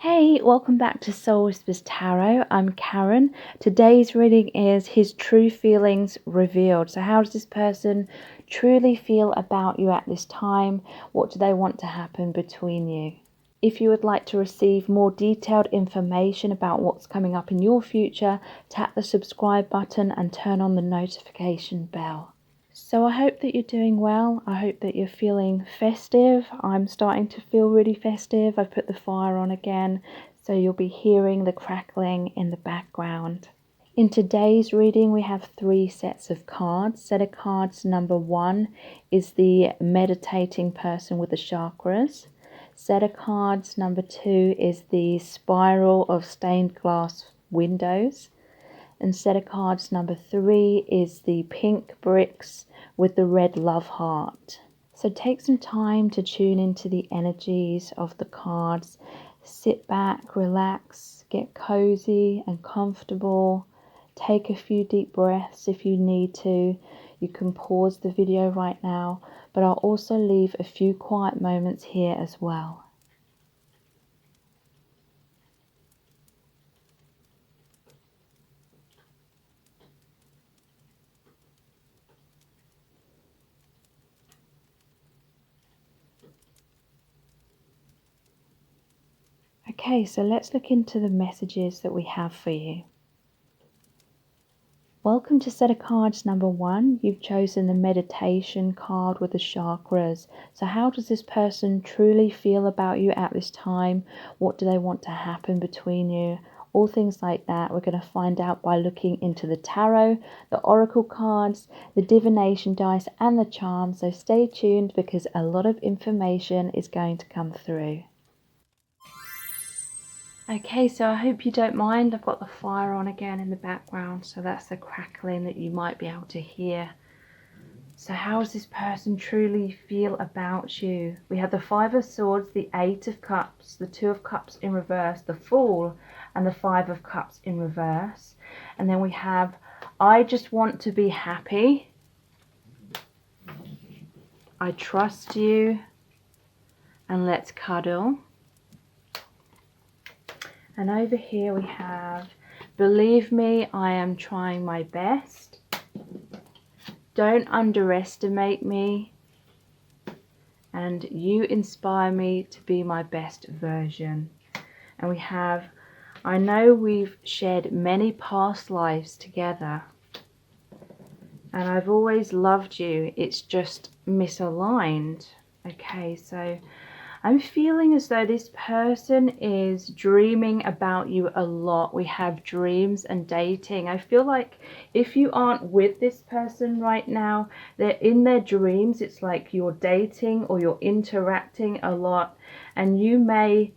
Hey, welcome back to Soul Whispers Tarot. I'm Karen. Today's reading is His True Feelings Revealed. So how does this person truly feel about you at this time? What do they want to happen between you? If you would like to receive more detailed information about what's coming up in your future, tap the subscribe button and turn on the notification bell. So I hope that you're doing well. I hope that you're feeling festive. I'm starting to feel really festive. I've put the fire on again, so you'll be hearing the crackling in the background. In today's reading, we have 3 sets of cards. Set of cards number 1 is the meditating person with the chakras. Set of cards number 2 is the spiral of stained glass windows. And set of cards number 3 is the pink bricks with the red love heart. So take some time to tune into the energies of the cards. Sit back, relax, get cozy and comfortable. Take a few deep breaths if you need to. You can pause the video right now, but I'll also leave a few quiet moments here as well. Okay, so let's look into the messages that we have for you. Welcome to set of cards number 1. You've chosen the meditation card with the chakras. So how does this person truly feel about you at this time? What do they want to happen between you? All things like that we're going to find out by looking into the tarot, the oracle cards, the divination dice and the charms. So stay tuned because a lot of information is going to come through. Okay, so I hope you don't mind. I've got the fire on again in the background, so that's the crackling that you might be able to hear. So how does this person truly feel about you? We have the 5 of Swords, the 8 of Cups, the 2 of Cups in reverse, the Fool, and the 5 of Cups in reverse. And then we have, I just want to be happy. I trust you. And let's cuddle. And over here we have, believe me, I am trying my best. Don't underestimate me. And you inspire me to be my best version. And we have, I know we've shared many past lives together. And I've always loved you. It's just misaligned. Okay, so I'm feeling as though this person is dreaming about you a lot. We have dreams and dating. I feel like if you aren't with this person right now, they're in their dreams. It's like you're dating or you're interacting a lot, and you may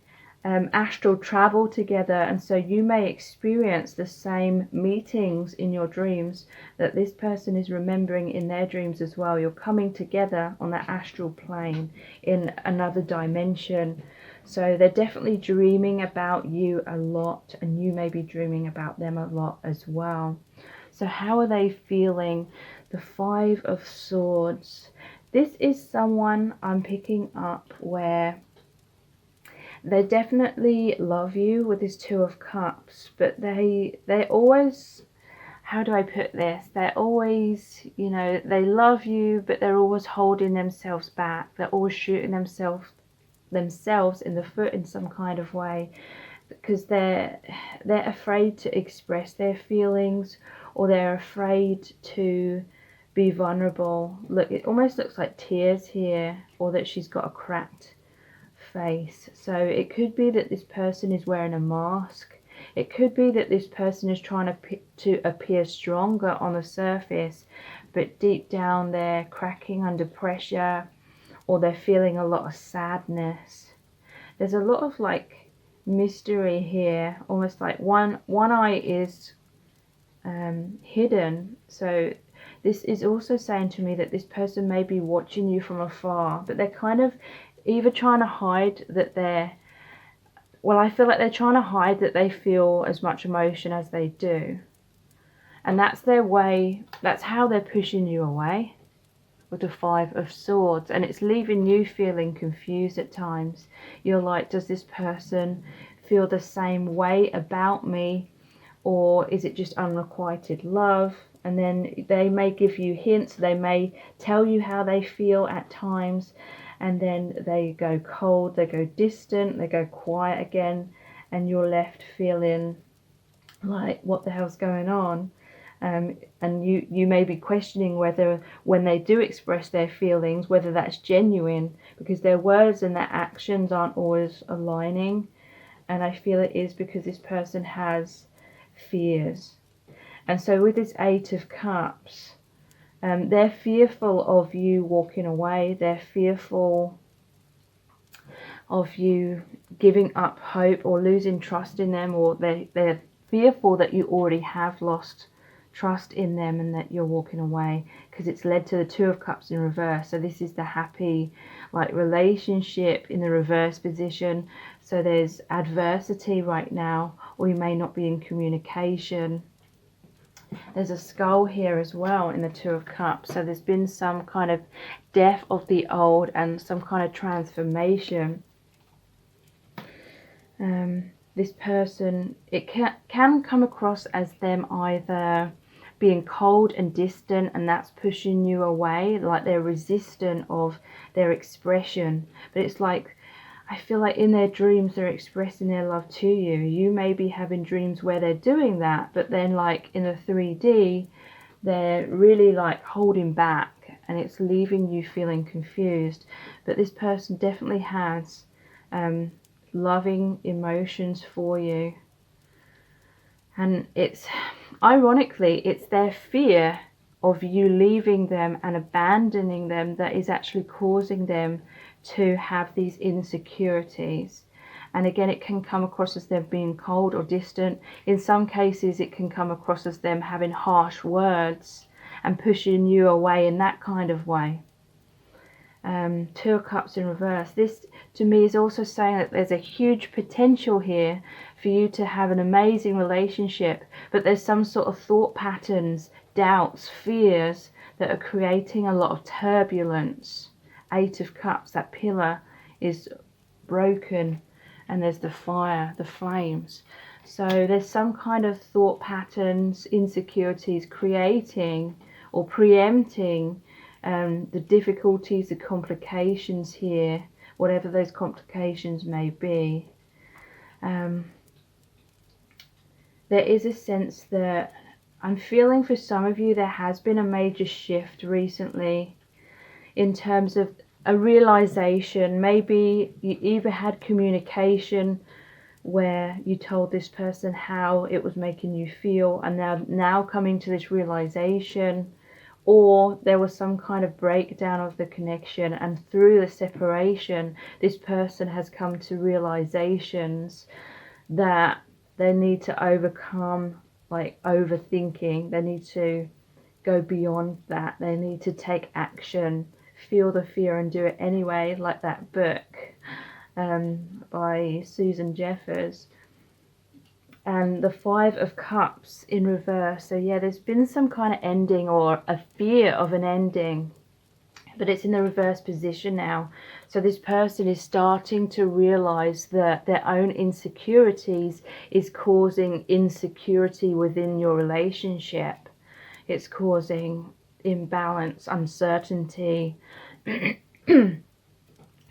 astral travel together, and so you may experience the same meetings in your dreams that this person is remembering in their dreams as well. You're coming together on that astral plane in another dimension, so they're definitely dreaming about you a lot, and you may be dreaming about them a lot as well. So how are they feeling? The 5 of Swords. This is someone I'm picking up where they definitely love you with this 2 of Cups, but they always, how do I put this? They're always, you know, they love you, but they're always holding themselves back. They're always shooting themselves in the foot in some kind of way, because they're afraid to express their feelings, or they're afraid to be vulnerable. Look, it almost looks like tears here, or that she's got a cracked face. So it could be that this person is wearing a mask. It could be that this person is trying to appear stronger on the surface, but deep down they're cracking under pressure, or they're feeling a lot of sadness. There's a lot of like mystery here, almost like one eye is hidden. So this is also saying to me that this person may be watching you from afar, but they're kind of either trying to hide that I feel like they're trying to hide that they feel as much emotion as they do. And that's their way, that's how they're pushing you away with the 5 of Swords. And it's leaving you feeling confused at times. You're like, does this person feel the same way about me? Or is it just unrequited love? And then they may give you hints, they may tell you how they feel at times, and then they go cold, they go distant, they go quiet again, and you're left feeling like, what the hell's going on? And you may be questioning whether, when they do express their feelings, whether that's genuine, because their words and their actions aren't always aligning. And I feel it is because this person has fears. And so with this Eight of Cups, they're fearful of you walking away. They're fearful of you giving up hope or losing trust in them, or they're fearful that you already have lost trust in them and that you're walking away, because it's led to the Two of Cups in reverse. So this is the happy, like, relationship in the reverse position. So there's adversity right now, or you may not be in communication. There's a skull here as well in the Two of Cups. So there's been some kind of death of the old and some kind of transformation. This person, it can come across as them either being cold and distant, and that's pushing you away, like they're resistant of their expression. But it's like, I feel like in their dreams they're expressing their love to you. You may be having dreams where they're doing that, but then like in the 3D they're really like holding back, and it's leaving you feeling confused. But this person definitely has loving emotions for you, and it's ironically it's their fear of you leaving them and abandoning them that is actually causing them to have these insecurities. And again, it can come across as them being cold or distant. In some cases it can come across as them having harsh words and pushing you away in that kind of way. Two of Cups in reverse. This to me is also saying that there's a huge potential here for you to have an amazing relationship, but there's some sort of thought patterns, doubts, fears that are creating a lot of turbulence. Eight of Cups, that pillar is broken, and there's the fire, the flames. So there's some kind of thought patterns, insecurities creating or preempting the difficulties, the complications here, whatever those complications may be. There is a sense that I'm feeling for some of you there has been a major shift recently in terms of a realization. Maybe you either had communication where you told this person how it was making you feel, and now coming to this realization, or there was some kind of breakdown of the connection, and through the separation this person has come to realizations that they need to overcome, like overthinking. They need to go beyond that. They need to take action, feel the fear and do it anyway, like that book by Susan Jeffers. And the Five of Cups in reverse. So yeah, there's been some kind of ending or a fear of an ending, but it's in the reverse position now. So this person is starting to realize that their own insecurities is causing insecurity within your relationship. It's causing imbalance, uncertainty. Like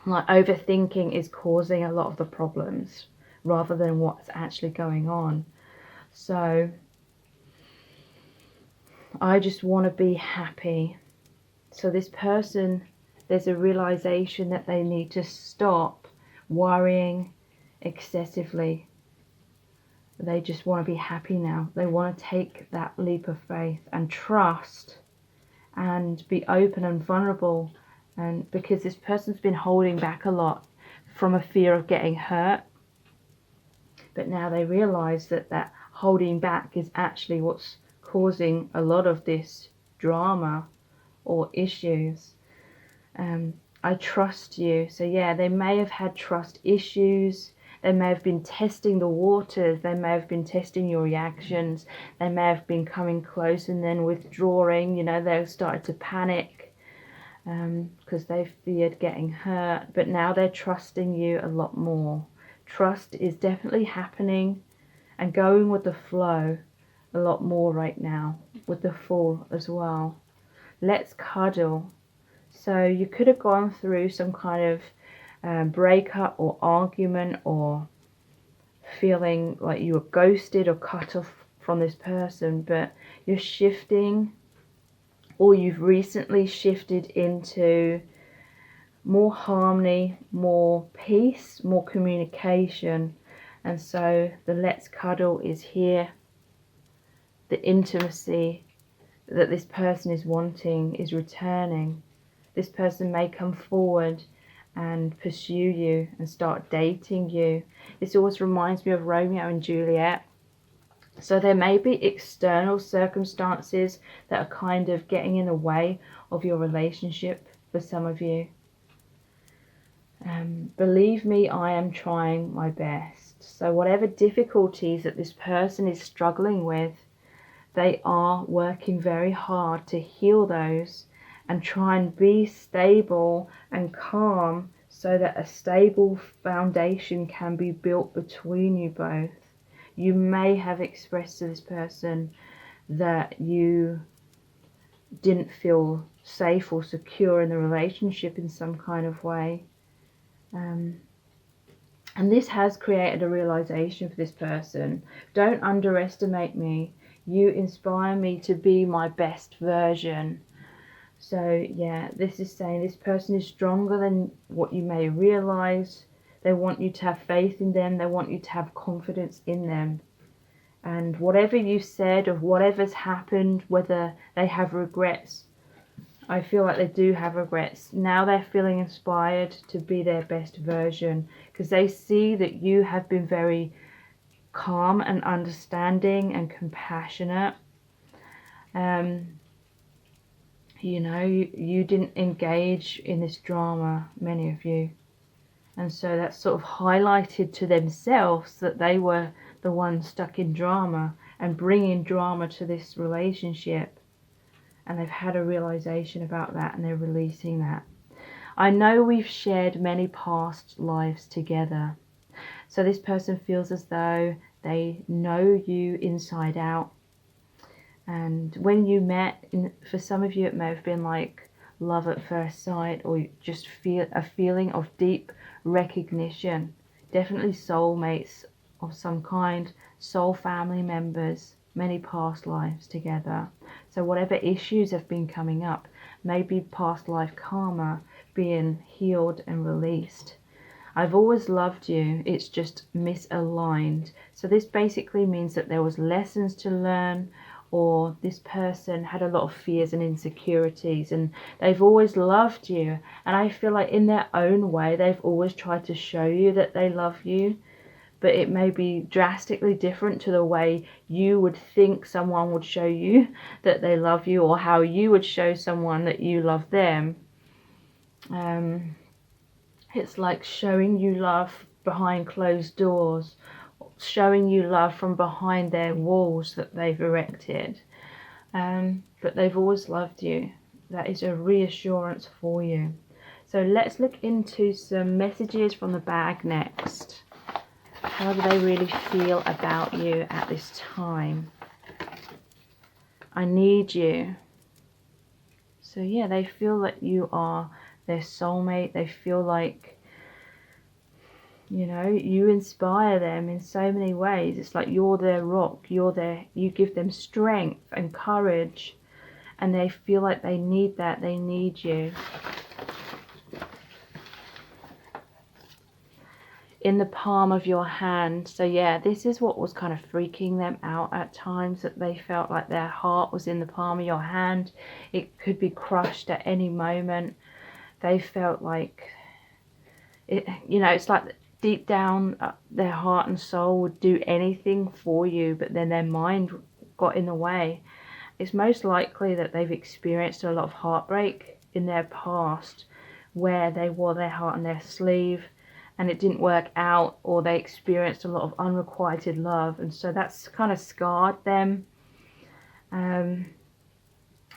overthinking is causing a lot of the problems rather than what's actually going on. So I just want to be happy. So this person, there's a realization that they need to stop worrying excessively. They just want to be happy now. They want to take that leap of faith and trust and be open and vulnerable. And because this person's been holding back a lot from a fear of getting hurt, but now they realize that that holding back is actually what's causing a lot of this drama or issues. I trust you. So yeah, they may have had trust issues. They may have been testing the waters. They may have been testing your reactions. They may have been coming close and then withdrawing. You know, they started to panic because they feared getting hurt. But now they're trusting you a lot more Trust is definitely happening and going with the flow a lot more right now, with the Fool as well. Let's cuddle. So you could have gone through some kind of breakup or argument, or feeling like you were ghosted or cut off from this person, but you're shifting, or you've recently shifted into more harmony, more peace, more communication. And so the let's cuddle is here. The intimacy that this person is wanting is returning. This person may come forward and pursue you and start dating you. This always reminds me of Romeo and Juliet. So there may be external circumstances that are kind of getting in the way of your relationship for some of you. Believe me, I am trying my best. So whatever difficulties that this person is struggling with, they are working very hard to heal those and try and be stable and calm, so that a stable foundation can be built between you both. You may have expressed to this person that you didn't feel safe or secure in the relationship in some kind of way. And this has created a realization for this person. Don't underestimate me. You inspire me to be my best version. So yeah, this is saying this person is stronger than what you may realize. They want you to have faith in them. They want you to have confidence in them. And whatever you said or whatever's happened, whether they have regrets, I feel like they do have regrets. Now they're feeling inspired to be their best version, because they see that you have been very calm and understanding and compassionate. You know, you didn't engage in this drama, many of you. And so that's sort of highlighted to themselves that they were the ones stuck in drama and bringing drama to this relationship. And they've had a realization about that, and they're releasing that. I know we've shared many past lives together. So this person feels as though they know you inside out. And when you met, for some of you it may have been like love at first sight, or just feel a feeling of deep recognition. Definitely soulmates of some kind, soul family members, many past lives together. So whatever issues have been coming up, maybe past life karma being healed and released. I've always loved you, it's just misaligned. So this basically means that there was lessons to learn, or this person had a lot of fears and insecurities, and they've always loved you. And I feel like in their own way, they've always tried to show you that they love you, but it may be drastically different to the way you would think someone would show you that they love you, or how you would show someone that you love them. It's like showing you love behind closed doors, showing you love from behind their walls that they've erected. But they've always loved you. That is a reassurance for you. So let's look into some messages from the bag next. How do they really feel about you at this time? I need you. So yeah, they feel that you are their soulmate. They feel like, you know, you inspire them in so many ways. It's like you're their rock. You give them strength and courage, and they feel like they need that. They need you. In the palm of your hand. So yeah, this is what was kind of freaking them out at times, that they felt like their heart was in the palm of your hand. It could be crushed at any moment. They felt like it, you know, it's like deep down their heart and soul would do anything for you, but then their mind got in the way. It's most likely that they've experienced a lot of heartbreak in their past, where they wore their heart on their sleeve and it didn't work out, or they experienced a lot of unrequited love, and so that's kind of scarred them.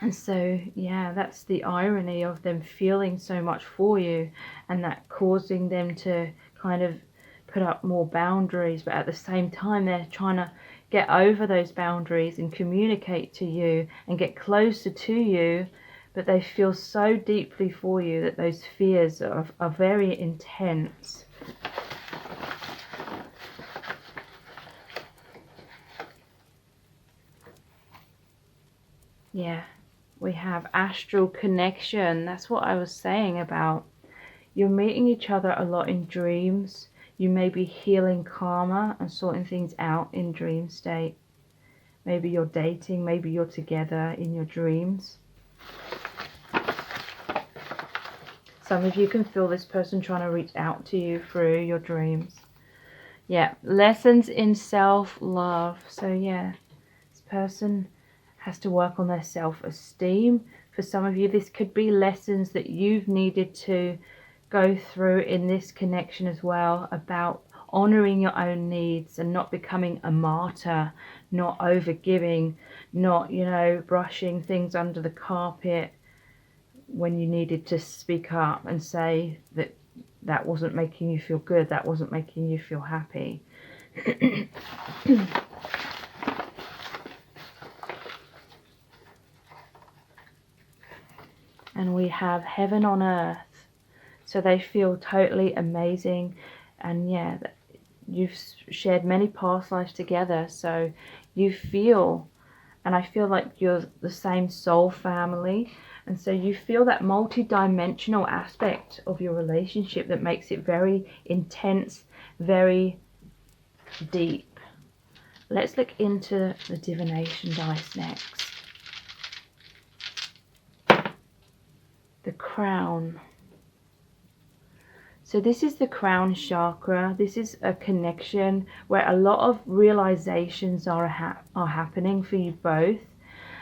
And so yeah, that's the irony of them feeling so much for you, and that causing them to kind of put up more boundaries, but at the same time they're trying to get over those boundaries and communicate to you and get closer to you, but they feel so deeply for you that those fears are very intense. Yeah, we have astral connection. That's what I was saying about. You're meeting each other a lot in dreams. You may be healing karma and sorting things out in dream state. Maybe you're dating, maybe you're together in your dreams. Some of you can feel this person trying to reach out to you through your dreams. Yeah, lessons in self-love. So yeah, this person has to work on their self-esteem. For some of you, this could be lessons that you've needed to go through in this connection as well, about honoring your own needs and not becoming a martyr, not overgiving, not, you know, brushing things under the carpet when you needed to speak up and say that that wasn't making you feel good, that wasn't making you feel happy. And we have heaven on earth. So they feel totally amazing. And yeah, you've shared many past lives together. So you feel, and I feel like you're the same soul family. And so you feel that multi-dimensional aspect of your relationship that makes it very intense, very deep. Let's look into the divination dice next. The crown. So this is the crown chakra. This is a connection where a lot of realizations are happening for you both.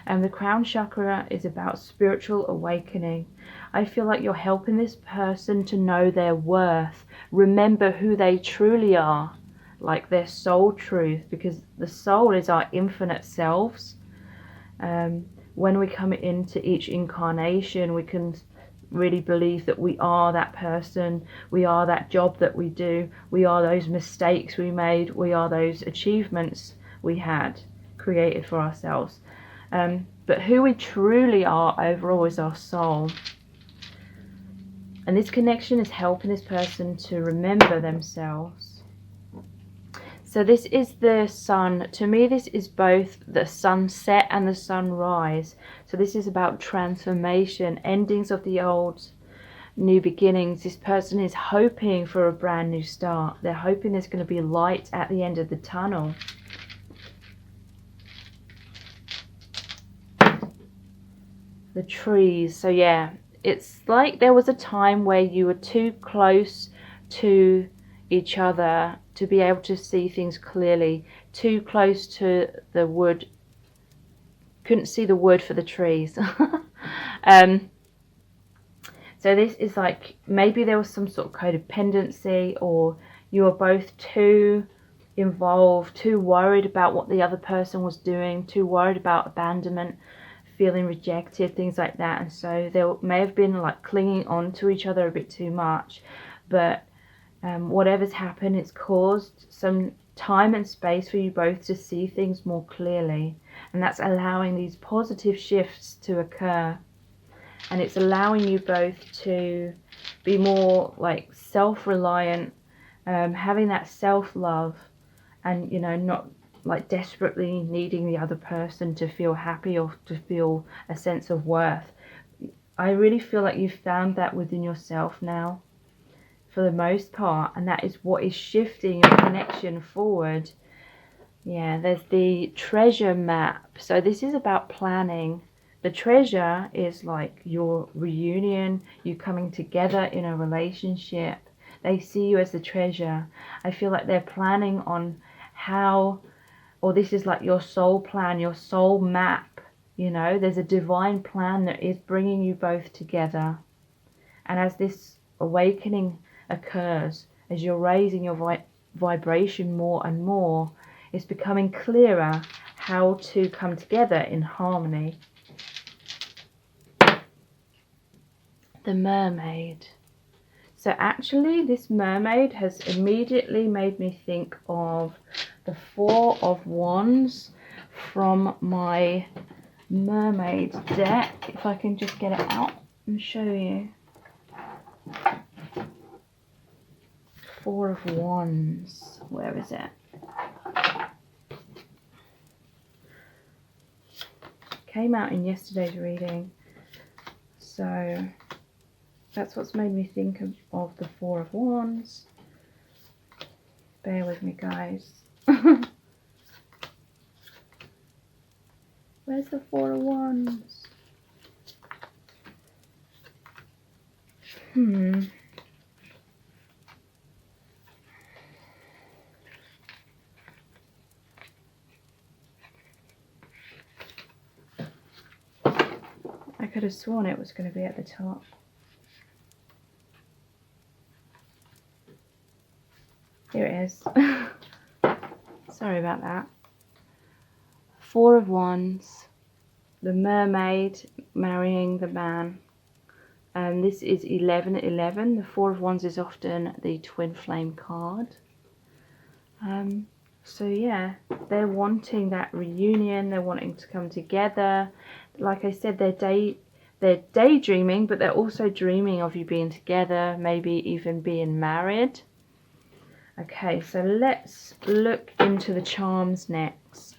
And the crown chakra is about spiritual awakening. I feel like you're helping this person to know their worth, remember who they truly are, like their soul truth, because the soul is our infinite selves. When we come into each incarnation, we can really believe that we are that person, we are that job that we do, we are those mistakes we made, we are those achievements we had created for ourselves. But who we truly are overall is our soul. And this connection is helping this person to remember themselves. So this is the sun. To me, this is both the sunset and the sunrise. So this is about transformation, endings of the old, new beginnings. This person is hoping for a brand new start. They're hoping there's going to be light at the end of the tunnel. The trees. So yeah, it's like there was a time where you were too close to each other to be able to see things clearly, too close to the wood, couldn't see the wood for the trees. So this is like, maybe there was some sort of codependency, or you were both too involved, too worried about what the other person was doing, too worried about abandonment, feeling rejected, things like that. And so there may have been like clinging on to each other a bit too much, but whatever's happened, it's caused some time and space for you both to see things more clearly, and that's allowing these positive shifts to occur, and it's allowing you both to be more like self-reliant, having that self-love, and you know, not like desperately needing the other person to feel happy or to feel a sense of worth. I really feel like you've found that within yourself now, for the most part, and that is what is shifting your connection forward. Yeah, there's the treasure map. So this is about planning. The treasure is like your reunion, you coming together in a relationship. They see you as the treasure. I feel like they're planning on how, or this is like your soul plan, your soul map. You know, there's a divine plan that is bringing you both together. And as this awakening occurs, as you're raising your vibration more and more, it's becoming clearer how to come together in harmony. The mermaid. So actually this mermaid has immediately made me think of the Four of Wands from my mermaid deck. If I can just get it out and show you. Four of Wands. Where is it? Came out in yesterday's reading. So that's what's made me think of the Four of Wands. Bear with me, guys. Where's the Four of Wands? I could have sworn it was going to be at the top. Here it is. Sorry about that. Four of Wands. The mermaid marrying the man. This is 11-11. The Four of Wands is often the twin flame card. So yeah, they're wanting that reunion. They're wanting to come together. Like I said, they're daydreaming, but they're also dreaming of you being together, maybe even being married. Okay, so let's look into the charms next.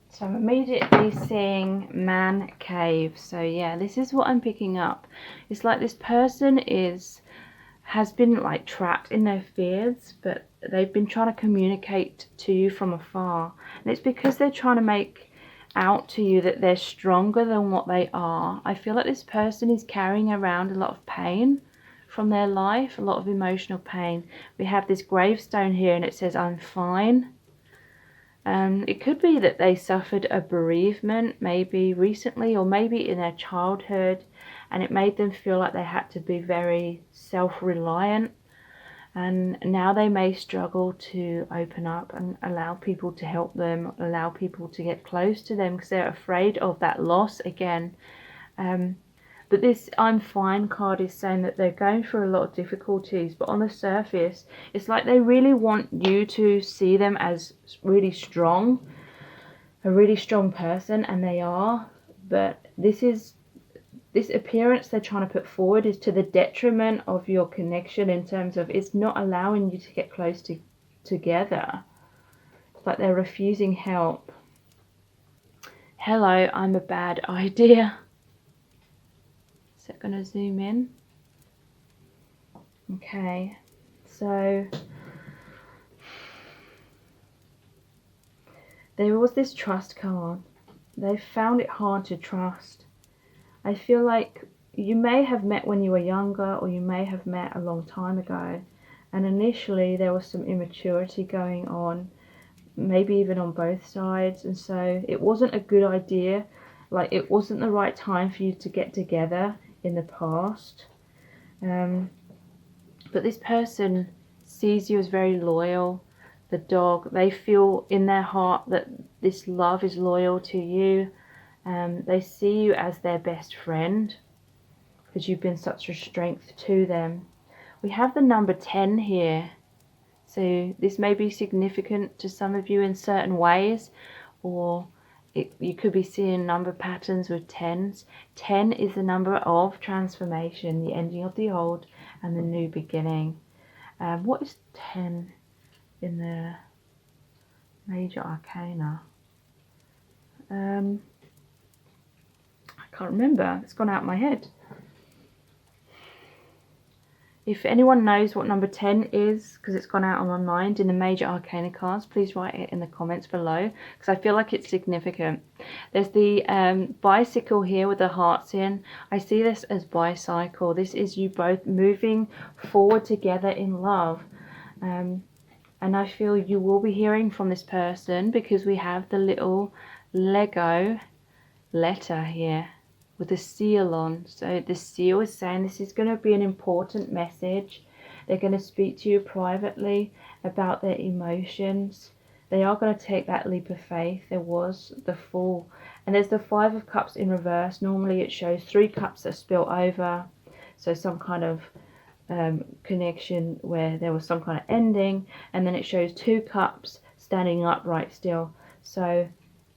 So I'm immediately seeing man cave. So yeah, this is what I'm picking up. It's like this person has been like trapped in their fears, but they've been trying to communicate to you from afar. And it's because they're trying to make out to you that they're stronger than what they are. I feel like this person is carrying around a lot of pain from their life, a lot of emotional pain. We have this gravestone here and it says, I'm fine. It could be that they suffered a bereavement, maybe recently or maybe in their childhood, and it made them feel like they had to be very self-reliant, and now they may struggle to open up and allow people to help them, allow people to get close to them because they're afraid of that loss again. But this I'm fine card is saying that they're going through a lot of difficulties, but on the surface it's like they really want you to see them as really strong, a really strong person, and they are. But this appearance they're trying to put forward is to the detriment of your connection, in terms of it's not allowing you to get close together. It's like they're refusing help. Hello, I'm a bad idea. Is it going to zoom in? Okay, so there was this trust card. They found it hard to trust. I feel like you may have met when you were younger, or you may have met a long time ago, and initially there was some immaturity going on, maybe even on both sides, and so it wasn't a good idea. Like, it wasn't the right time for you to get together in the past. But this person sees you as very loyal. The dog, they feel in their heart that this love is loyal to you. They see you as their best friend because you've been such a strength to them. We have the number 10 here. So this may be significant to some of you in certain ways, or you could be seeing number patterns with 10s. 10 is the number of transformation, the ending of the old and the new beginning. What is 10 in the major arcana? I can't remember. It's gone out of my head. If anyone knows what number 10 is, because it's gone out on my mind in the major arcana cards, please write it in the comments below, because I feel like it's significant. There's the bicycle here with the hearts in. I see this as bicycle. This is you both moving forward together in love. And I feel you will be hearing from this person, because we have the little Lego letter here with a seal on. So the seal is saying this is going to be an important message. They're going to speak to you privately about their emotions. They are going to take that leap of faith. There was the Fool, and there's the Five of Cups in reverse. Normally it shows 3 cups that spill over, so some kind of connection where there was some kind of ending, and then it shows 2 cups standing upright still. So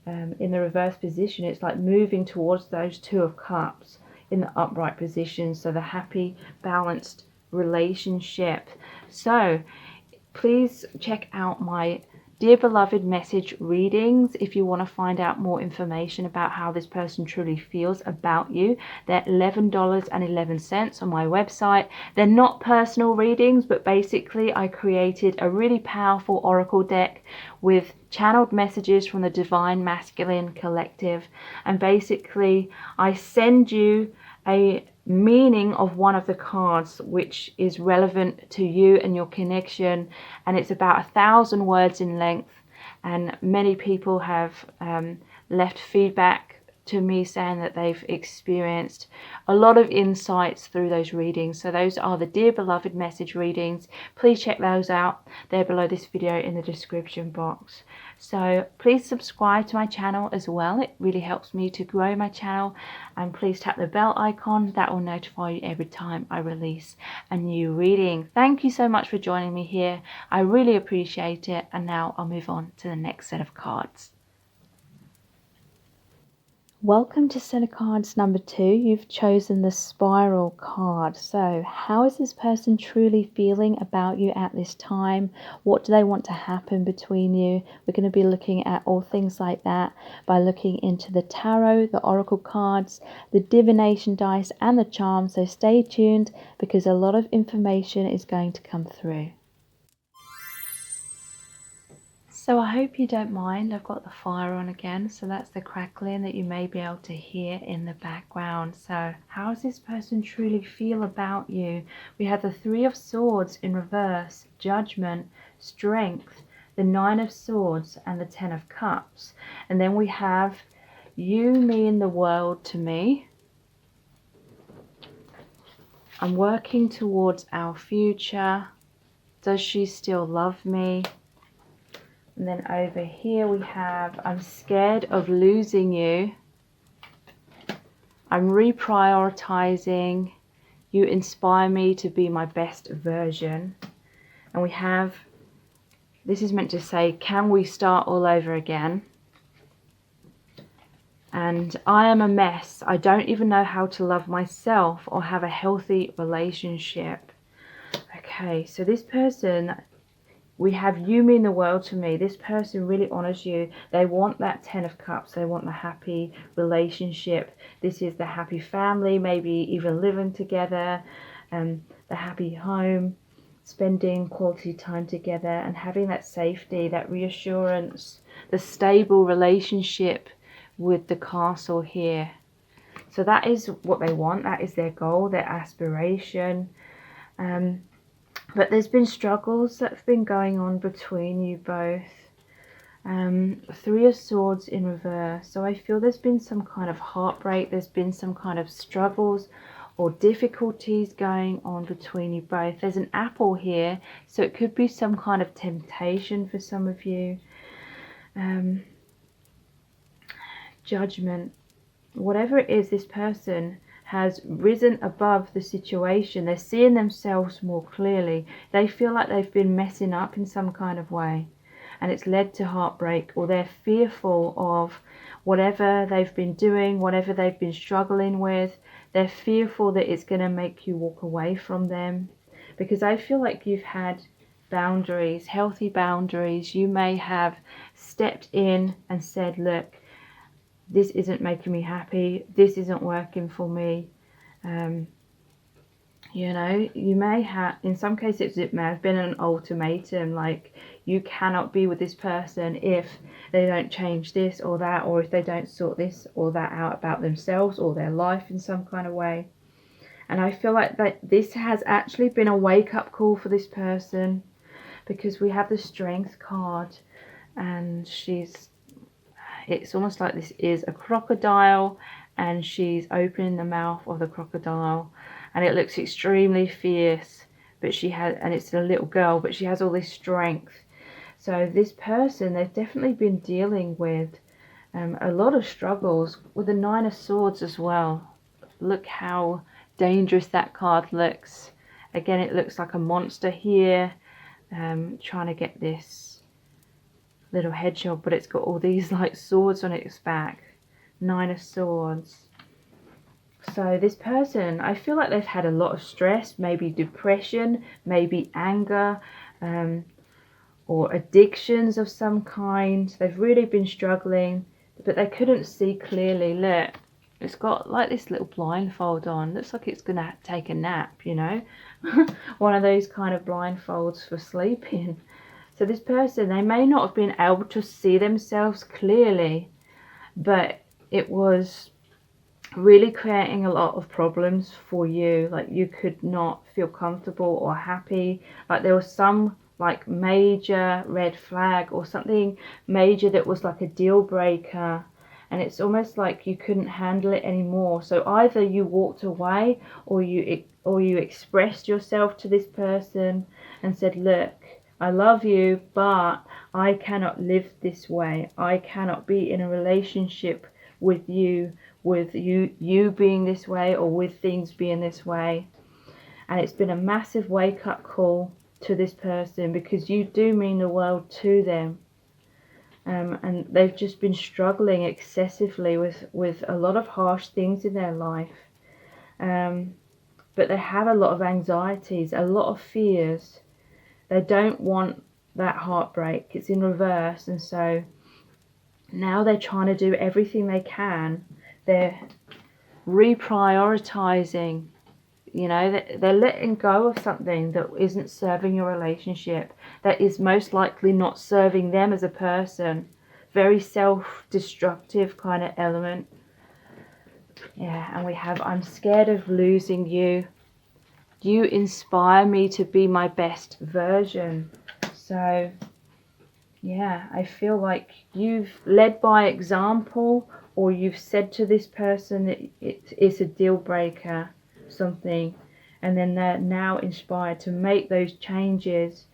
in the reverse position, it's like moving towards those 2 of cups in the upright position, so the happy, balanced relationship. So please check out my Dear Beloved message readings if you want to find out more information about how this person truly feels about you. They're $11.11 on my website. They're not personal readings, but basically I created a really powerful oracle deck with channeled messages from the Divine Masculine Collective, and basically I send you a meaning of one of the cards which is relevant to you and your connection, and it's about 1,000 words in length, and many people have left feedback to me saying that they've experienced a lot of insights through those readings. So those are the Dear Beloved message readings. Please check those out. They're below this video in the description box. So please subscribe to my channel as well. It really helps me to grow my channel, and please tap the bell icon. That will notify you every time I release a new reading. Thank you so much for joining me here. I really appreciate it. And now I'll move on to the next set of cards. Welcome to set of cards number 2. You've chosen the Spiral card. So how is this person truly feeling about you at this time? What do they want to happen between you? We're going to be looking at all things like that by looking into the tarot, the oracle cards, the divination dice and the charm. So stay tuned because a lot of information is going to come through. So I hope you don't mind, I've got the fire on again, so that's the crackling that you may be able to hear in the background. So how does this person truly feel about you? We have the 3 of Swords in reverse, Judgment, Strength, the 9 of Swords and the 10 of Cups. And then we have You mean the world to me. I'm working towards our future. Does she still love me? And then over here we have I'm scared of losing you. I'm reprioritizing. You inspire me to be my best version. And we have, this is meant to say, can we start all over again? And I am a mess. I don't even know how to love myself or have a healthy relationship. Okay, so this person, we have you mean the world to me. This person really honors you. They want that 10 of Cups. They want the happy relationship. This is the happy family, maybe even living together, the happy home, spending quality time together and having that safety, that reassurance, the stable relationship with the Castle here. So that is what they want. That is their goal, their aspiration. But there's been struggles that have been going on between you both. 3 of Swords in reverse. So I feel there's been some kind of heartbreak. There's been some kind of struggles or difficulties going on between you both. There's an apple here. So it could be some kind of temptation for some of you. Judgment. Whatever it is, this person has risen above the situation. They're seeing themselves more clearly. They feel like they've been messing up in some kind of way, and it's led to heartbreak, or they're fearful of whatever they've been doing, whatever they've been struggling with. They're fearful that it's going to make you walk away from them, because I feel like you've had boundaries, healthy boundaries. You may have stepped in and said, look, this isn't making me happy, this isn't working for me. You know, you may have, in some cases it may have been an ultimatum, like you cannot be with this person if they don't change this or that, or if they don't sort this or that out about themselves or their life in some kind of way. And I feel like that this has actually been a wake-up call for this person, because we have the Strength card, and it's almost like this is a crocodile, and she's opening the mouth of the crocodile, and it looks extremely fierce, but and it's a little girl, but she has all this strength. So this person, they've definitely been dealing with a lot of struggles with the Nine of Swords as well. Look how dangerous that card looks. Again, it looks like a monster here, trying to get this little hedgehog, but it's got all these like swords on its back. Nine of Swords. So this person, I feel like they've had a lot of stress, maybe depression, maybe anger, or addictions of some kind. They've really been struggling, but they couldn't see clearly. Look, it's got like this little blindfold on. Looks like it's gonna take a nap, you know. One of those kind of blindfolds for sleeping. So this person, they may not have been able to see themselves clearly, but it was really creating a lot of problems for you. Like you could not feel comfortable or happy. Like there was some like major red flag or something major that was like a deal breaker, and it's almost like you couldn't handle it anymore. So either you walked away, or you expressed yourself to this person and said, look, I love you, but I cannot live this way. I cannot be in a relationship with you being this way, or with things being this way. And it's been a massive wake-up call to this person, because you do mean the world to them, and they've just been struggling excessively with a lot of harsh things in their life, but they have a lot of anxieties, a lot of fears. They don't want that heartbreak. It's in reverse, and so now they're trying to do everything they can. They're reprioritizing, you know, they're letting go of something that isn't serving your relationship, that is most likely not serving them as a person. Very self-destructive kind of element. Yeah, and we have, I'm scared of losing you. You inspire me to be my best version. So yeah, I feel like you've led by example, or you've said to this person that it's a deal breaker, something, and then they're now inspired to make those changes.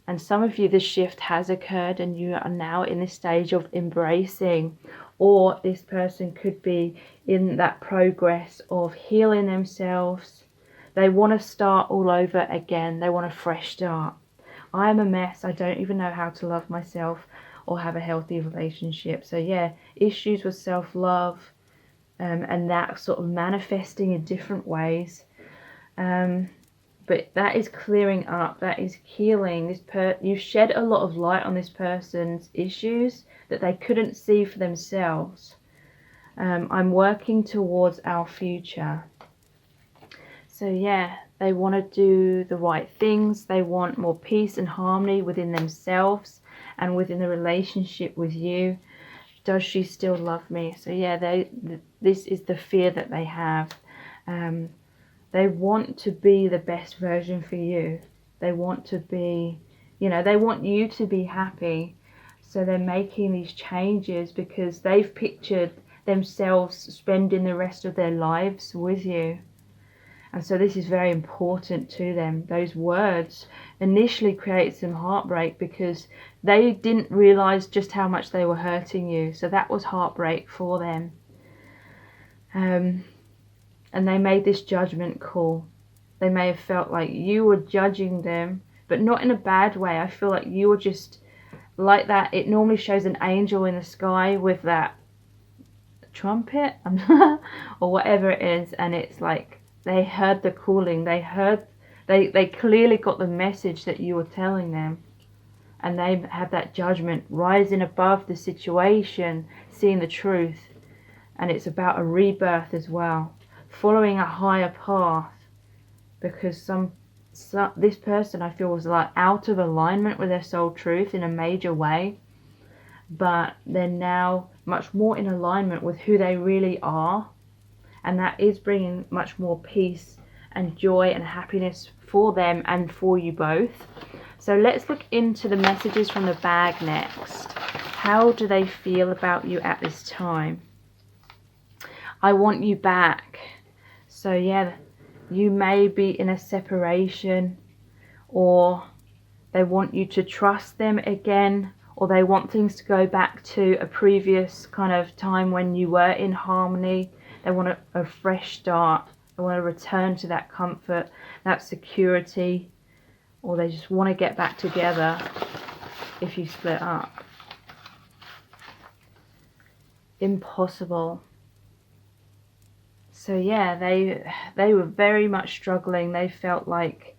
And some of you, the shift has occurred and you are now in this stage of embracing, or this person could be in that progress of healing themselves. They want to start all over again. They want a fresh start. I am a mess. I don't even know how to love myself or have a healthy relationship. So yeah, issues with self-love, and that sort of manifesting in different ways. But that is clearing up. That is healing. You've shed a lot of light on this person's issues that they couldn't see for themselves. I'm working towards our future. So yeah, they want to do the right things. They want more peace and harmony within themselves and within the relationship with you. Does she still love me? So yeah, this is the fear that they have. They want to be the best version for you. They want to be, you know, they want you to be happy. So they're making these changes because they've pictured themselves spending the rest of their lives with you. And so this is very important to them. Those words initially create some heartbreak because they didn't realize just how much they were hurting you. So that was heartbreak for them. And they made this judgment call. They may have felt like you were judging them, but not in a bad way. I feel like you were just like that. It normally shows an angel in the sky with that trumpet or whatever it is, and it's like they heard the calling. They clearly got the message that you were telling them, and they had that judgment, rising above the situation, seeing the truth. And it's about a rebirth as well, following a higher path, because this person, I feel, was like out of alignment with their soul truth in a major way, but they're now much more in alignment with who they really are, and that is bringing much more peace and joy and happiness for them and for you both. So let's look into the messages from the bag next. How do they feel about you at this time? I want you back. So yeah, You may be in a separation, or they want you to trust them again, or they want things to go back to a previous kind of time when you were in harmony. They want a fresh start. They want to return to that comfort, that security, or they just want to get back together if you split up. Impossible. So yeah, they were very much struggling. They felt like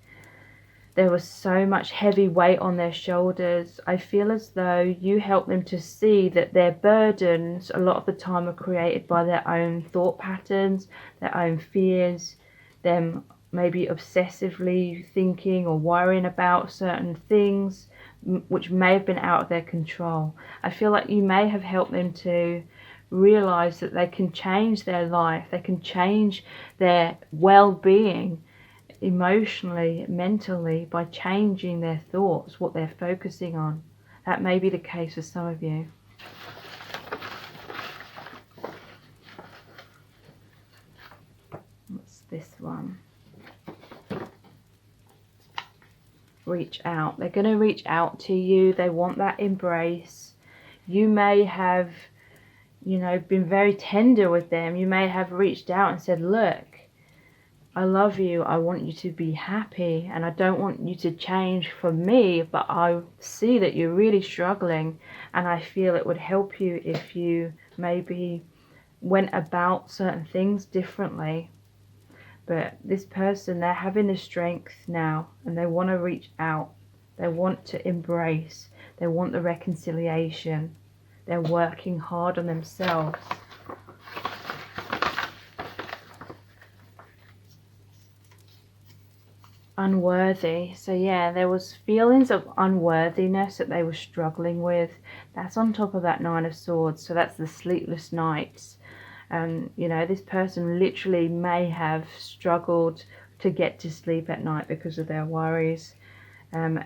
there was so much heavy weight on their shoulders. I feel as though you help them to see that their burdens a lot of the time are created by their own thought patterns, their own fears, them maybe obsessively thinking or worrying about certain things which may have been out of their control. I feel like you may have helped them to realize that they can change their life, they can change their well-being emotionally, mentally, by changing their thoughts, what they're focusing on. That may be the case for some of you. What's this one? Reach out. They're going to reach out to you. They want that embrace. You may have, been very tender with them. You may have reached out and said, look, I love you, I want you to be happy, and I don't want you to change for me, but I see that you're really struggling, and I feel it would help you if you maybe went about certain things differently. But this person, they're having the strength now, and they want to reach out. They want to embrace. They want the reconciliation. They're working hard on themselves. Unworthy. So yeah, there was feelings of unworthiness that they were struggling with. That's on top of that Nine of Swords. So that's the sleepless nights. This person literally may have struggled to get to sleep at night because of their worries.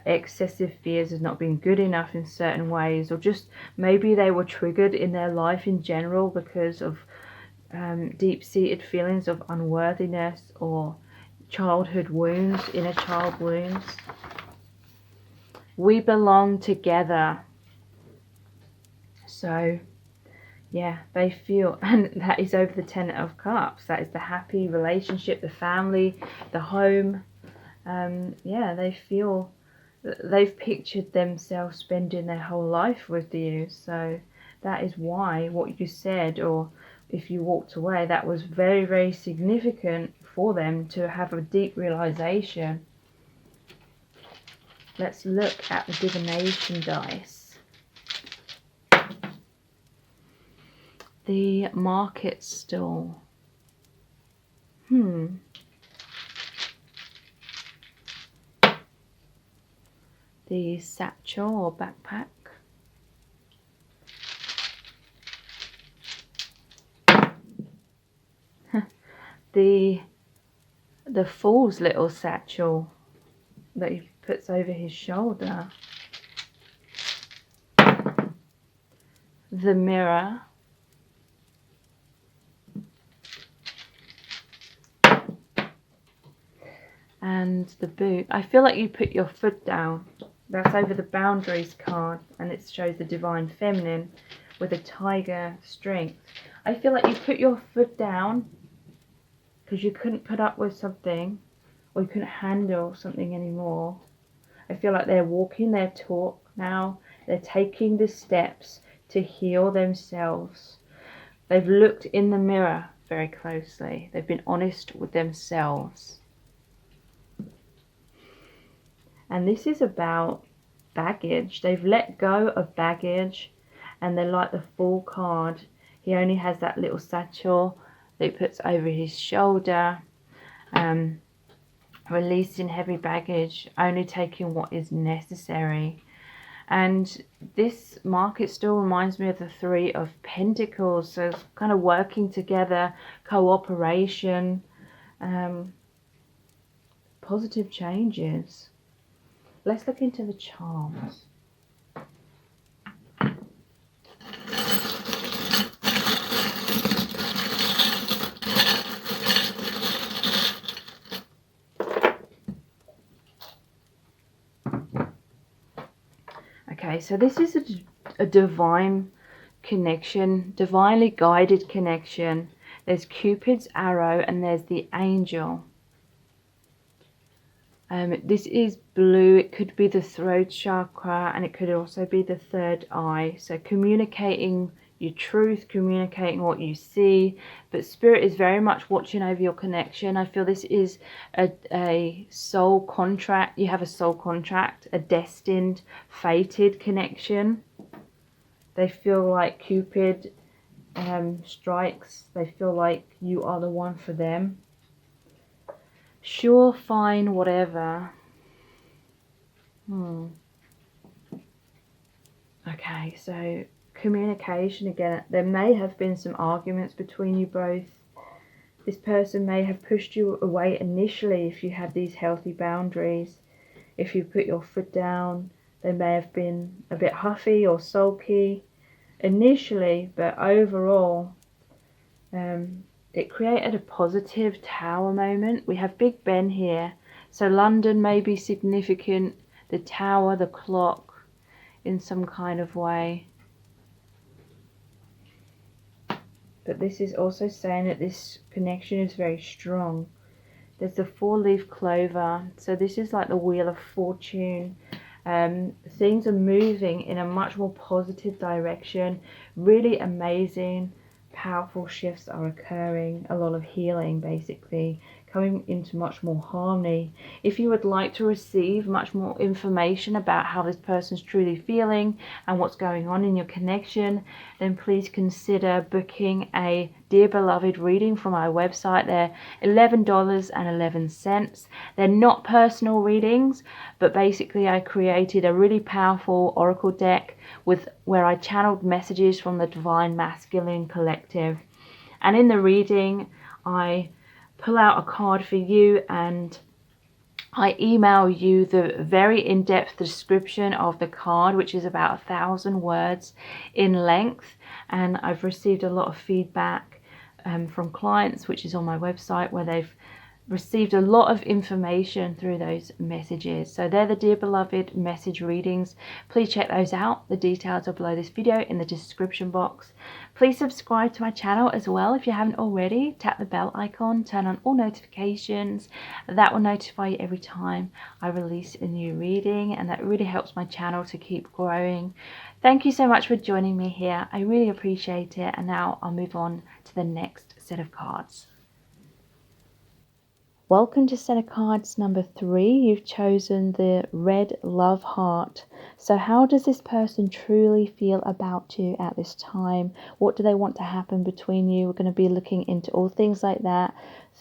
Excessive fears of not being good enough in certain ways, or just maybe they were triggered in their life in general because of deep-seated feelings of unworthiness, or childhood wounds, inner child wounds. We belong together. So yeah, they feel, and that is over the Ten of Cups. That is the happy relationship, the family, the home. They feel they've pictured themselves spending their whole life with you. So that is why what you said, or if you walked away, that was very, very significant for them to have a deep realization. Let's look at the divination dice. The market stall. The satchel or backpack. the fool's little satchel that he puts over his shoulder. The mirror. And the boot. I feel like you put your foot down. That's over the boundaries card, and it shows the divine feminine with a tiger strength. I feel like you put your foot down because you couldn't put up with something, or you couldn't handle something anymore. I feel like they're walking their talk now. They're taking the steps to heal themselves. They've looked in the mirror very closely. They've been honest with themselves. And this is about baggage. They've let go of baggage, and they're like the Fool card. He only has that little satchel that he puts over his shoulder, releasing heavy baggage, only taking what is necessary. And this market still reminds me of the Three of Pentacles. So it's kind of working together, cooperation, positive changes. Let's look into the charms. so this is a divine connection, divinely guided connection. There's Cupid's arrow and there's the angel. This is blue. It could be the throat chakra and it could also be the third eye. So communicating your truth, communicating what you see. But Spirit is very much watching over your connection. I feel this is a soul contract. You have a soul contract, a destined, fated connection. They feel like Cupid strikes. They feel like you are the one for them. Sure, fine, whatever. Okay, so communication again. There may have been some arguments between you both. This person may have pushed you away initially if you had these healthy boundaries. If you put your foot down, they may have been a bit huffy or sulky initially, but overall, it created a positive tower moment. We have Big Ben here, so London may be significant, the tower, the clock, in some kind of way. But this is also saying that this connection is very strong. There's the 4-leaf clover, so this is like the Wheel of Fortune. Things are moving in a much more positive direction. Really amazing, powerful shifts are occurring. A lot of healing, basically, coming into much more harmony. If you would like to receive much more information about how this person's truly feeling and what's going on in your connection, then please consider booking a Dear Beloved reading from our website. They're $11.11. They're not personal readings, but basically I created a really powerful oracle deck where I channeled messages from the Divine Masculine Collective. And in the reading, I pull out a card for you and I email you the very in-depth description of the card, which is about 1,000 words in length. And I've received a lot of feedback from clients, which is on my website, where they've received a lot of information through those messages. So they're the Dear Beloved message readings. Please check those out. The details are below this video in the description box. Please subscribe to my channel as well if you haven't already. Tap the bell icon, turn on all notifications. That will notify you every time I release a new reading, and that really helps my channel to keep growing. Thank you so much for joining me here. I really appreciate it. And now I'll move on to the next set of cards. Welcome to set of cards number 3. You've chosen the red love heart. So how does this person truly feel about you at this time? What do they want to happen between you? We're going to be looking into all things like that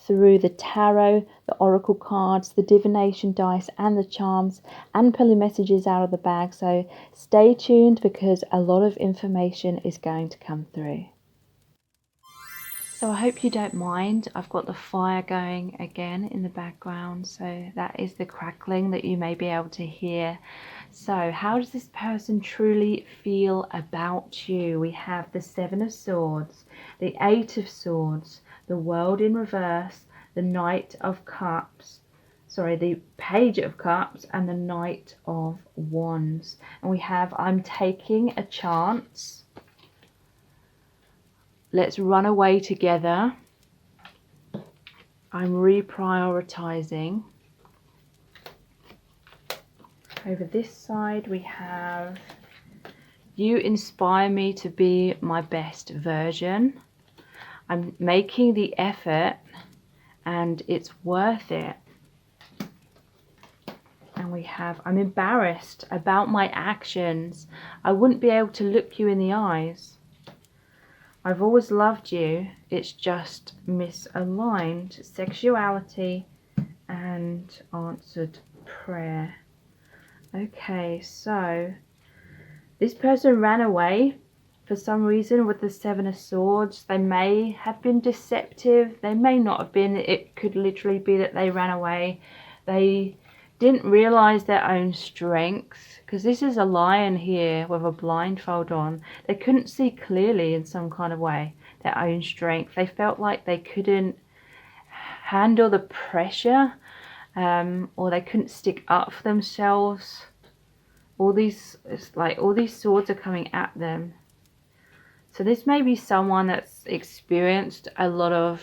through the tarot, the oracle cards, the divination dice and the charms, and pulling messages out of the bag. So stay tuned because a lot of information is going to come through. So I hope you don't mind. I've got the fire going again in the background, so that is the crackling that you may be able to hear. So how does this person truly feel about you? We have the 7 of Swords, the 8 of Swords, the World in reverse, the Knight of Cups, the Page of Cups, and the Knight of Wands. And we have I'm taking a chance. Let's run away together. I'm reprioritizing. Over this side we have you inspire me to be my best version. I'm making the effort and it's worth it. And we have I'm embarrassed about my actions. I wouldn't be able to look you in the eyes. I've always loved you, it's just misaligned. Sexuality and answered prayer. Okay, so this person ran away for some reason with the 7 of Swords. They may have been deceptive, they may not have been. It could literally be that they ran away. They didn't realize their own strength, because this is a lion here with a blindfold on. They couldn't see clearly in some kind of way their own strength. They felt like they couldn't handle the pressure, or they couldn't stick up for themselves. It's like all these swords are coming at them. So this may be someone that's experienced a lot of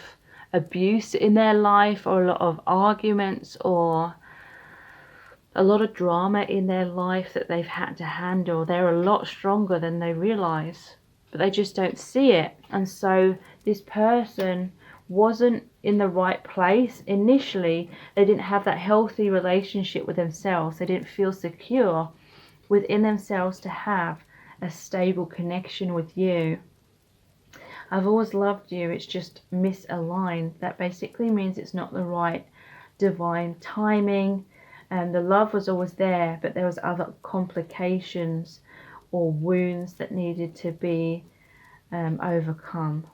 abuse in their life, or a lot of arguments, or a lot of drama in their life that they've had to handle. They're a lot stronger than they realize, but they just don't see it. And so this person wasn't in the right place initially. They didn't have that healthy relationship with themselves. They didn't feel secure within themselves to have a stable connection with you. I've always loved you, it's just misaligned. That basically means it's not the right divine timing, and the love was always there, but there was other complications or wounds that needed to be overcome.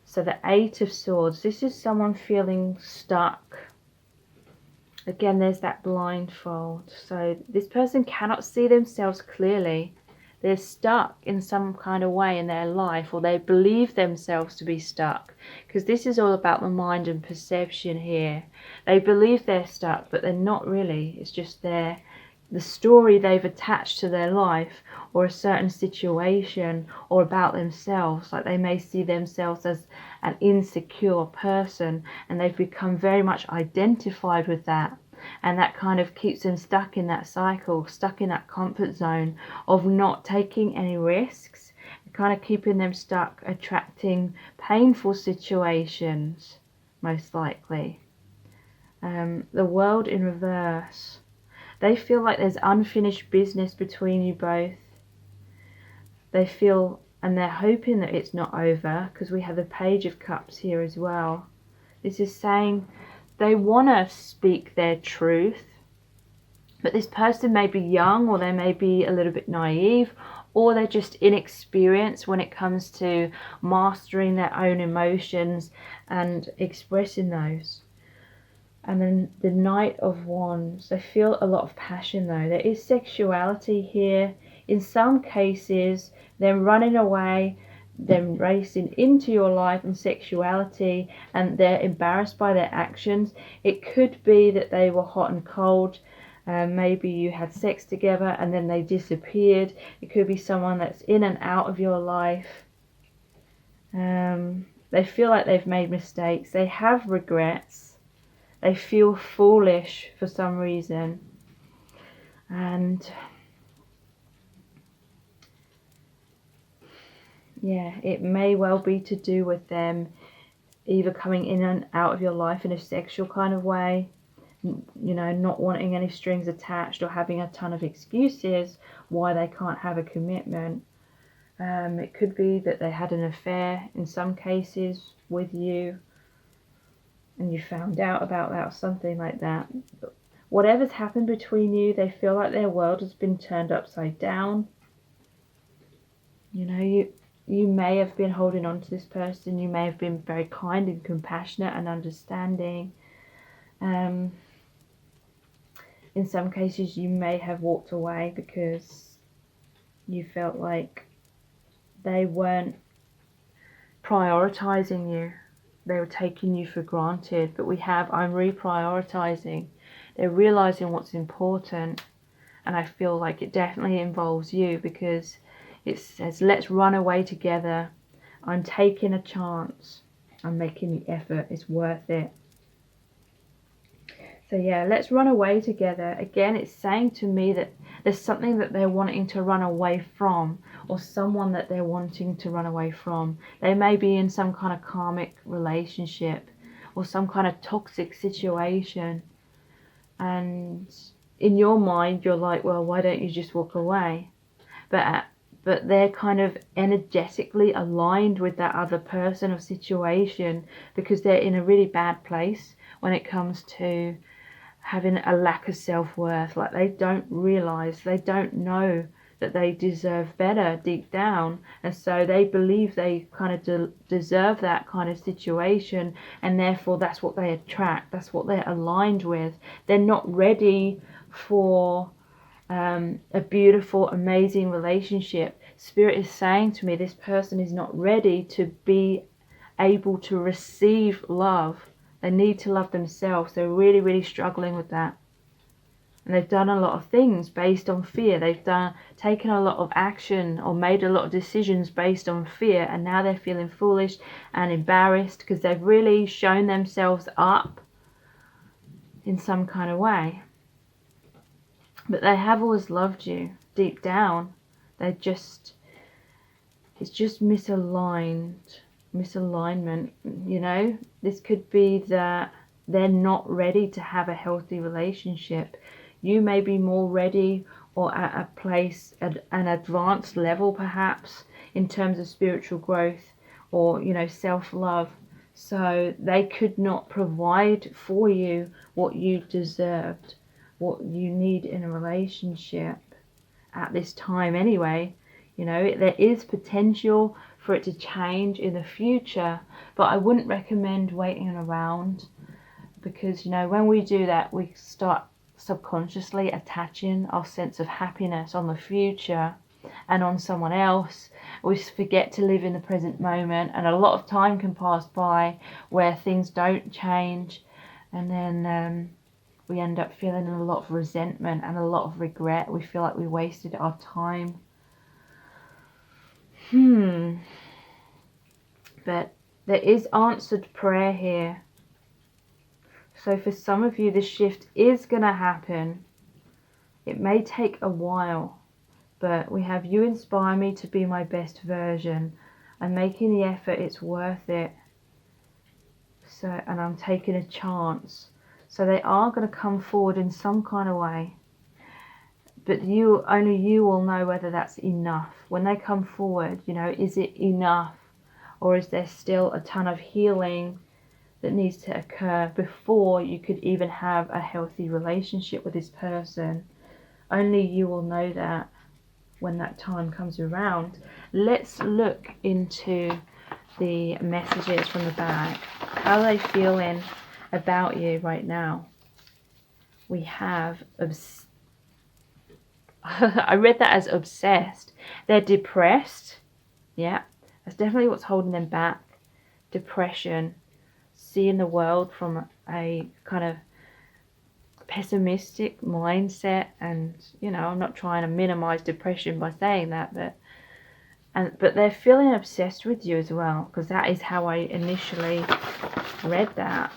So the Eight of Swords, this is someone feeling stuck. Again, there's that blindfold. So this person cannot see themselves clearly. They're stuck in some kind of way in their life, or they believe themselves to be stuck, because this is all about the mind and perception here. They believe they're stuck, but they're not really. It's just the story they've attached to their life, or a certain situation, or about themselves. Like they may see themselves as an insecure person, and they've become very much identified with that. And that kind of keeps them stuck in that cycle, stuck in that comfort zone of not taking any risks, kind of keeping them stuck, attracting painful situations, most likely. The World in reverse. They feel like there's unfinished business between you both. They feel, and they're hoping that it's not over, because we have the Page of Cups here as well. This is saying they want to speak their truth, but this person may be young, or they may be a little bit naive, or they're just inexperienced when it comes to mastering their own emotions and expressing those. And then the Knight of Wands. They feel a lot of passion though. There is sexuality here. In some cases, them running away, them racing into your life and sexuality, and they're embarrassed by their actions. It could be that they were hot and cold. Maybe you had sex together and then they disappeared. It could be someone that's in and out of your life. They feel like they've made mistakes. They have regrets. They feel foolish for some reason. And yeah, it may well be to do with them either coming in and out of your life in a sexual kind of way, you know, not wanting any strings attached, or having a ton of excuses why they can't have a commitment. It could be that they had an affair in some cases with you, and you found out about that, or something like that. Whatever's happened between you, they feel like their world has been turned upside down. You know, you may have been holding on to this person. You may have been very kind and compassionate and understanding. In some cases, you may have walked away because you felt like they weren't prioritizing you. They were taking you for granted. But I'm reprioritizing. They're realizing what's important. And I feel like it definitely involves you, because it says, let's run away together. I'm taking a chance. I'm making the effort. It's worth it. So yeah, let's run away together. Again, it's saying to me that there's something that they're wanting to run away from, or someone that they're wanting to run away from. They may be in some kind of karmic relationship, or some kind of toxic situation. And in your mind, you're like, well, why don't you just walk away? But they're kind of energetically aligned with that other person or situation, because they're in a really bad place when it comes to having a lack of self-worth. Like they don't realize, they don't know that they deserve better deep down, and so they believe they kind of deserve that kind of situation, and therefore that's what they attract, that's what they're aligned with. They're not ready for a beautiful, amazing relationship. Spirit is saying to me, this person is not ready to be able to receive love. They need to love themselves. They're really, really struggling with that. And they've done a lot of things based on fear. They've taken a lot of action or made a lot of decisions based on fear. And now they're feeling foolish and embarrassed because they've really shown themselves up in some kind of way. But they have always loved you deep down. It's just misalignment, you know. This could be that they're not ready to have a healthy relationship. You may be more ready or at a place, at an advanced level perhaps, in terms of spiritual growth or, you know, self-love. So they could not provide for you what you deserved, what you need in a relationship at this time anyway. You know, there is potential for it to change in the future, but I wouldn't recommend waiting around, because, you know, when we do that, we start subconsciously attaching our sense of happiness on the future and on someone else. We forget to live in the present moment, and a lot of time can pass by where things don't change, and then we end up feeling a lot of resentment and a lot of regret. We feel like we wasted our time. But there is answered prayer here. So for some of you, this shift is going to happen. It may take a while, but we have you inspire me to be my best version. I'm making the effort, it's worth it. So, and I'm taking a chance. So they are going to come forward in some kind of way. But only you will know whether that's enough. When they come forward, you know, is it enough? Or is there still a ton of healing that needs to occur before you could even have a healthy relationship with this person? Only you will know that when that time comes around. Let's look into the messages from the bag. How are they feeling about you right now? We have I read that as obsessed. They're depressed. Yeah, that's definitely what's holding them back. Depression, seeing the world from a kind of pessimistic mindset. And, you know, I'm not trying to minimize depression by saying that, but they're feeling obsessed with you as well, because that is how I initially read that.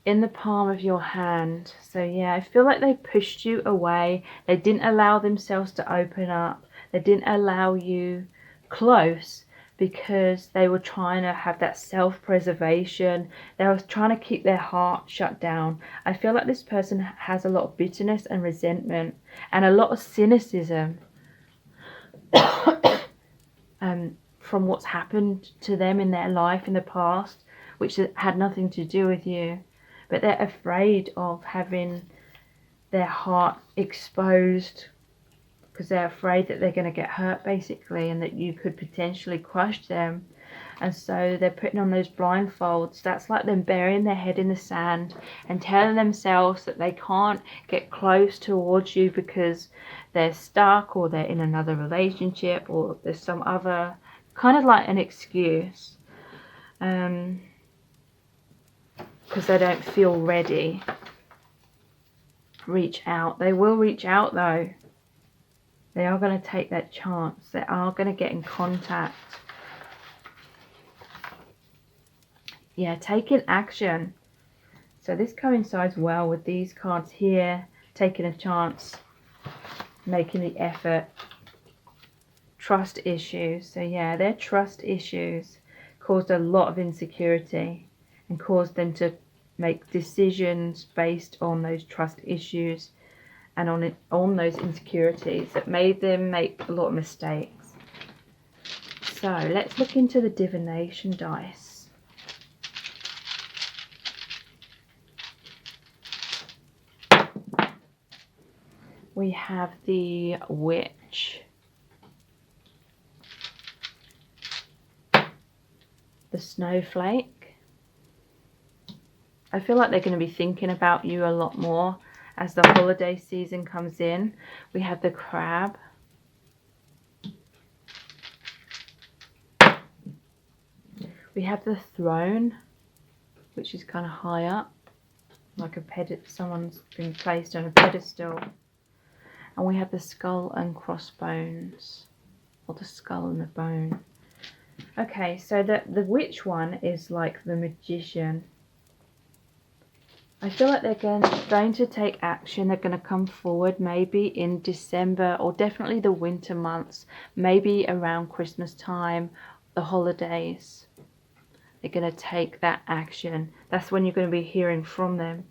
In the palm of your hand. So yeah, I feel like they pushed you away. They didn't allow themselves to open up. They didn't allow you close because they were trying to have that self-preservation. They were trying to keep their heart shut down. I feel like this person has a lot of bitterness and resentment and a lot of cynicism from what's happened to them in their life in the past, which had nothing to do with you. But they're afraid of having their heart exposed because they're afraid that they're going to get hurt, basically, and that you could potentially crush them. And so they're putting on those blindfolds. That's like them burying their head in the sand and telling themselves that they can't get close towards you because they're stuck, or they're in another relationship, or there's some other kind of like an excuse. Because they don't feel ready. Reach out. They will reach out though. They are going to take that chance. They are going to get in contact. Yeah, taking action. So this coincides well with these cards here. Taking a chance. Making the effort. Trust issues. So yeah, their trust issues caused a lot of insecurity and caused them to make decisions based on those trust issues and on those insecurities that made them make a lot of mistakes. So let's look into the divination dice. We have the Witch, the Snowflake. I feel like they're going to be thinking about you a lot more as the holiday season comes in. We have the Crab. We have the Throne, which is kind of high up. like someone's been placed on a pedestal. And we have the skull and crossbones, or the skull and the bone. Okay, so the witch one is like the magician. I feel like they're going to take action. They're going to come forward maybe in December, or definitely the winter months, maybe around Christmas time, the holidays. They're going to take that action. That's when you're going to be hearing from them.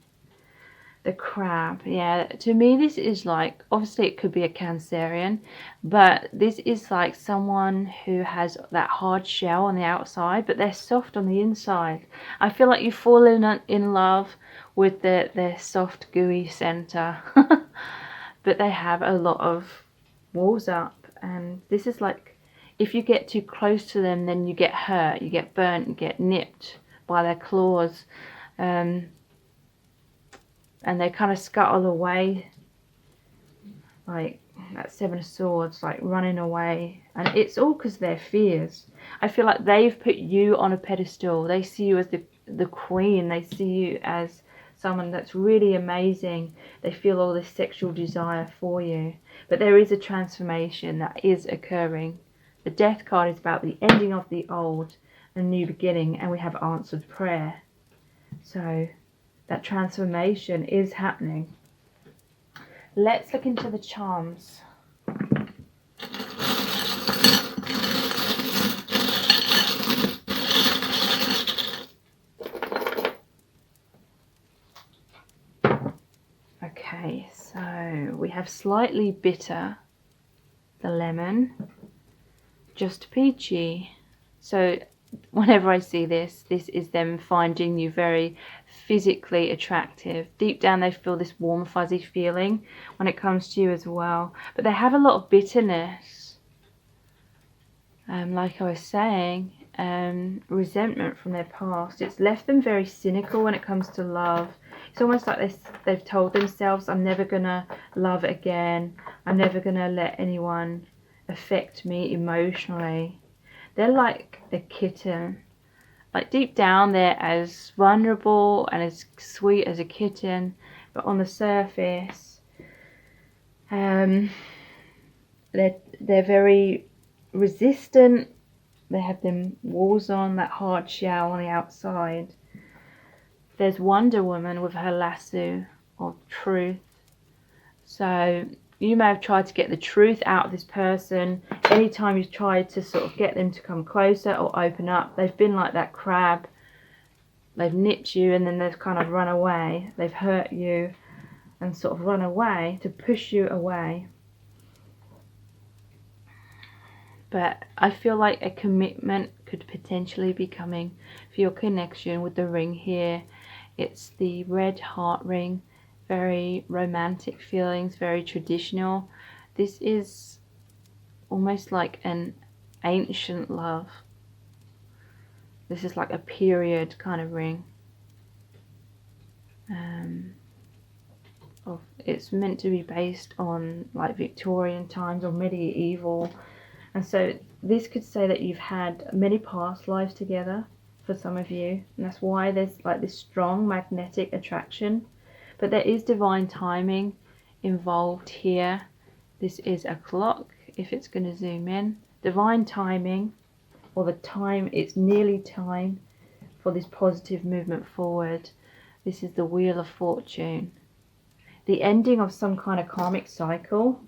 The crab, yeah, to me this is like, obviously it could be a Cancerian, but this is like someone who has that hard shell on the outside, but they're soft on the inside. I feel like you fall in love with their soft gooey center. But they have a lot of walls up, and this is like, if you get too close to them, then you get hurt, you get burnt, you get nipped by their claws. And they kind of scuttle away, like that Seven of Swords, like running away. And it's all because their fears. I feel like they've put you on a pedestal. They see you as the queen. They see you as someone that's really amazing. They feel all this sexual desire for you. But there is a transformation that is occurring. The Death card is about the ending of the old and new beginning. And we have answered prayer. So that transformation is happening. Let's look into the charms. Okay, so we have slightly bitter, the lemon, just peachy. So whenever I see this is them finding you very physically attractive. Deep down they feel this warm fuzzy feeling when it comes to you as well. But they have a lot of bitterness. Like I was saying, resentment from their past. It's left them very cynical when it comes to love. It's almost like they've told themselves, I'm never gonna love again. I'm never gonna let anyone affect me emotionally. They're like a kitten. Like deep down they're as vulnerable and as sweet as a kitten, but on the surface they're very resistant. They have them walls on, that hard shell on the outside. There's Wonder Woman with her lasso of truth. So you may have tried to get the truth out of this person. Anytime you've tried to sort of get them to come closer or open up, they've been like that crab. They've nipped you and then they've kind of run away. They've hurt you and sort of run away to push you away. But I feel like a commitment could potentially be coming for your connection with the ring here. It's the red heart ring. Very romantic feelings, very traditional. This is almost like an ancient love. This is like a period kind of ring. It's meant to be based on like Victorian times or medieval. And so this could say that you've had many past lives together for some of you. And that's why there's like this strong magnetic attraction. But there is divine timing involved here. This is a clock, if it's going to zoom in. Divine timing, or the time, it's nearly time for this positive movement forward. This is the Wheel of Fortune. The ending of some kind of karmic cycle,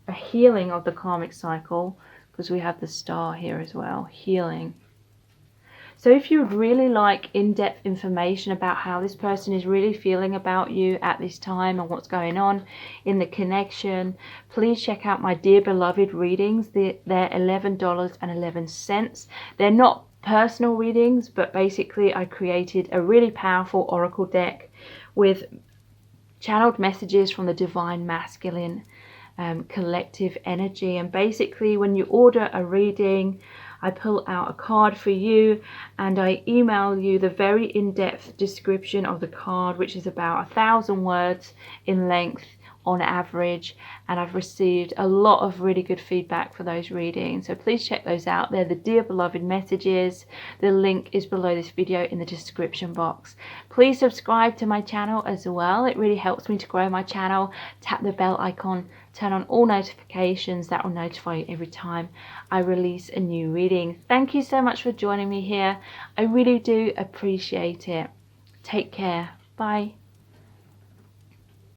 a healing of the karmic cycle, because we have the star here as well, healing. So if you would really like in-depth information about how this person is really feeling about you at this time and what's going on in the connection, please check out my Dear Beloved readings. They're $11.11. They're not personal readings, but basically I created a really powerful oracle deck with channeled messages from the divine masculine collective energy. And basically when you order a reading, I pull out a card for you and I email you the very in-depth description of the card, which is about 1,000 words in length, on average, and I've received a lot of really good feedback for those readings, so please check those out. They're the Dear Beloved messages. The link is below this video in the description box. Please subscribe to my channel as well. It really helps me to grow my channel. Tap the bell icon, turn on all notifications. That will notify you every time I release a new reading. Thank you so much for joining me here. I really do appreciate it. Take care. Bye.